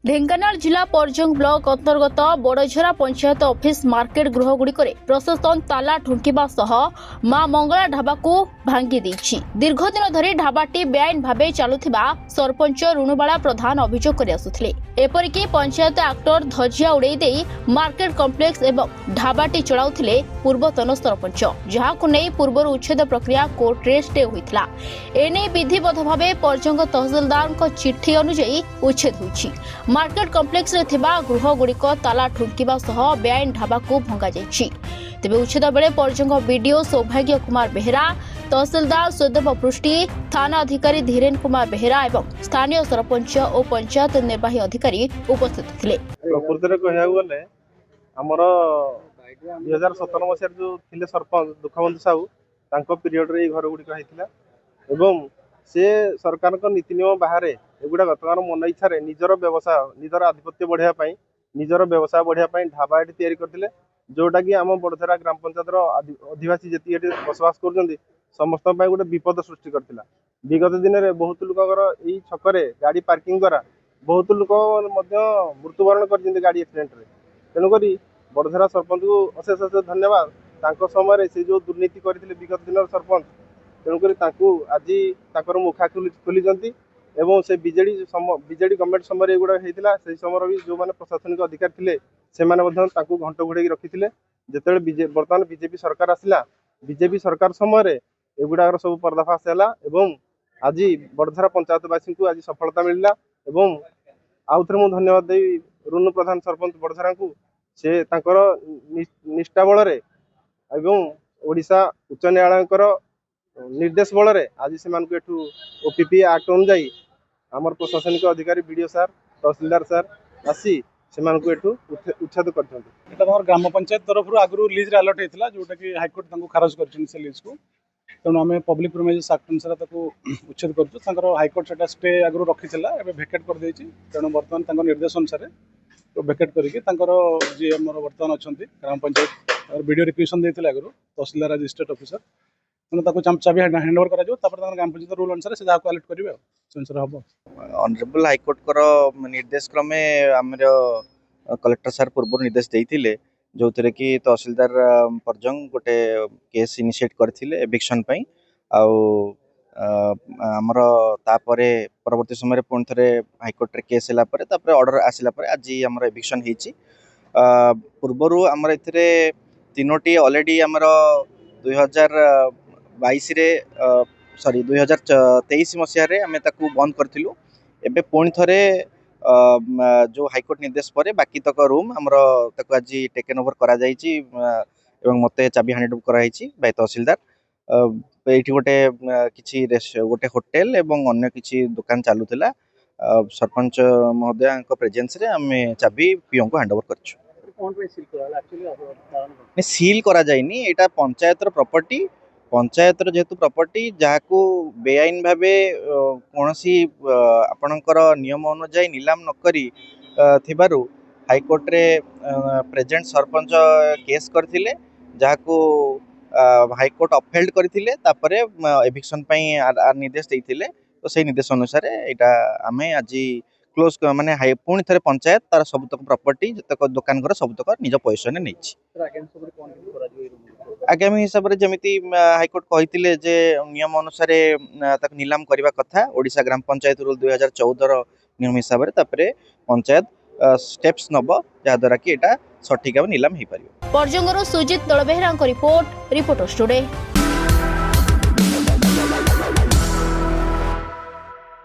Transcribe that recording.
ଢେଙ୍କାନାଳ ଜିଲ୍ଲା ପରଜଙ୍ଗ ବ୍ଲକ ଅନ୍ତର୍ଗତ Badajhara panchayat office market ଗୃହଗୁଡ଼ିକ ପ୍ରଶାସନ ତାଲା ଠୁଙ୍କିବା ସହ ମା ମଙ୍ଗଳା ଢାବାକୁ ଭାଙ୍ଗି ଦେଇଛି। ଦୀର୍ଘଦିନ ଧରି ଢାବାଟି ବେଆଇନ ଭାବେ ଚାଲୁଥିବା ସରପଞ୍ଚ ରୁଣୁବାଳା ପ୍ରଧାନ ଅଭିଯୋଗ କରି ଆସୁଥିଲେ। ଏପରିକି ପଞ୍ଚାୟତ ଆକ୍ଟର ଧଜିଆ ଉଡ଼େଇ ଦେଇ ମାର୍କେଟ କମ୍ପ୍ଲେକ୍ସ ଏବଂ ଢାବାଟି ଚଳାଉଥିଲେ ପୂର୍ବତନ ସରପଞ୍ଚ, ଯାହାକୁ ନେଇ ପୂର୍ବରୁ ଉଚ୍ଛେଦ ପ୍ରକ୍ରିୟା କୋର୍ଟରେ ଷ୍ଟେ ହୋଇଥିଲା। ଏନେଇ ବିଧିବଦ୍ଧ ଭାବେ ପରଜଙ୍ଗ ତହସିଲଦାରଙ୍କ ଚିଠି ଅନୁଯାୟୀ ଉଚ୍ଛେଦ ହୋଇଛି। मार्केट कम्प्लेक्स रे थिबा गृहगुड़िक ताला ठुंकिबा सह बेआईन ढाबाकू भंगा जाइछि। तेबे उच्छेद बेले परजंग बीडीओ सौभाग्य कुमार बेहेरा, तहसीलदार सुदेव पृष्टि, थाना अधिकारी धीरेन कुमार बेहेरा एवं स्थानीय सरपंच और पंचायत निर्वाही अधिकारी उपस्थित थिले। प्रकृति कहया गले हमर 2017 मसिया जो थिले सरपंच दुखबंधु साहू तांको पीरियड रे घर गुड़िक होइतिला एवं से सरकार नीति नियम बाहर एगुड़ा गतकार मन इच्छा निजर व्यवसाय निजर आधिपत्य बढ़ाई निजर व्यवसाय बढ़ाई ढाबा ये तैयारी करते जोटा कि आम बड़झरा ग्राम पंचायत अधिवासी जी बसवास कर समस्त गोटे विपद सृष्टि करता। विगत दिन में बहुत लोकर यही छकरे गाड़ी पार्किंग द्वारा बहुत लोक मृत्युवरण कर गाड़ी एक्सीडेंट रे। तेणुक बड़झरा सरपंच को अशेष अशेष धन्यवाद। समय से जो दुर्नीति करते विगत दिन सरपंच तेणुक आज मुखा खोली एवं से बीजेडी गवर्नमेंट समय एगुड़ा होता से समय भी जो मैंने प्रशासनिक अधिकारी थे से घंट घोड़े रखी जिते बर्तमान बीजेपी सरकार आसला बीजेपी सरकार समय एगुड़ा सब पर्दाफाश है। आज बड़झरा पंचायतवासी को आज सफलता मिलला एवं आउ थे मुझे धन्यवाद दे रुनु प्रधान सरपंच बड़झरा को से निष्ठा बल एवं ओडिशा उच्च न्यायालय निर्देश बल आज से ओपीपी एक्ट अनुजाई आमर प्रशासनिक अधिकारी बीडीओ सार तहसीलदार सार आसी से उच्छेद कर ग्राम पंचायत तरफ आगु लिज अलर्ट होता जोटा कि हाइकोर्ट खारज कर लिज को तेणु आम पब्लिक प्रिमाइजेस एक्ट अनुसार उच्छेद कर हाइकोर्ट से स्टे आगु रखी भेकेट कर तेणु बर्तमान निर्देश अनुसार भेकेट करके जी आम बर्तमान अच्छा ग्राम पंचायत वीडियो रिक्वेशन देते आगु तहसीलदार रजिस्ट्रेट ऑफिसर चाबी हैंड ओवर करा ग्राम पंचायत रूल अनुसार से जहाँ अलर्ट करेंगे हम ऑनरेबल हाईकोर्ट निर्देश क्रमे आमर कलेक्टर सार पूर्व निर्देश देते जो थे कि तहसीलदार परजंग गोटे केस इनिशिएट करथिले एविक्शन पई आमर तापरे परवर्ती समय पुणी थे हाईकोर्ट रे केस हैला परे तापरे ऑर्डर आसिला परे आज आमर एविक्शन हेची। पूर्वरु आमर एथिरे तीनोटी ऑलरेडी आमर 2022 रे सॉरी 2023 मसीह आम बंद करूँ। एबे पुणी थे जो हाईकोर्ट निर्देश पर बाकी तक रूम आमर आज टेकन ओवर करा जायछि एवं मते चाबी हैंड ओवर कराई बाय तहसीलदार। ये गोटे किछि गोटे होटेल एवं अन्य किछि दुकान चालूला सरपंच महोदय प्रेजेंस रे आम चाबी पीओ को हैंड ओवर करछु। सील करा जायनी एटा पंचायत प्रॉपर्टी पंचायत जेहेतु प्रॉपर्टी जहाँ को बेआईन भावे कौन सी आपणकर नियम अनुजाई नीलाम नकरी थिबारु हाईकोर्ट रे प्रेजेंट सरपंच केस करथिले जहाँ को हाईकोर्ट अपहेल्ड करथिले तापरे एविक्शन पई निर्देश देइथिले। तो से निर्देश अनुसार एटा आमे आज क्लोज माने हाई पुणी थे पंचायत तार सबुतक प्रॉपर्टी जतक दुकान घर सबुतक निज पैसा ने आगामी हिसाब से जमी हाईकोर्ट कहते जे नियम अनुसार नीलाम करने कथा ओडिशा ग्राम पंचायत रूल 2014 नियम हिसाब से पंचायत स्टेप्स नब जहाद्वारा कि एटा सठिक नीलाम हो पार। परजंगर सुजित दलबेहरा रिपोर्ट रिपोर्टर स्टूडियो।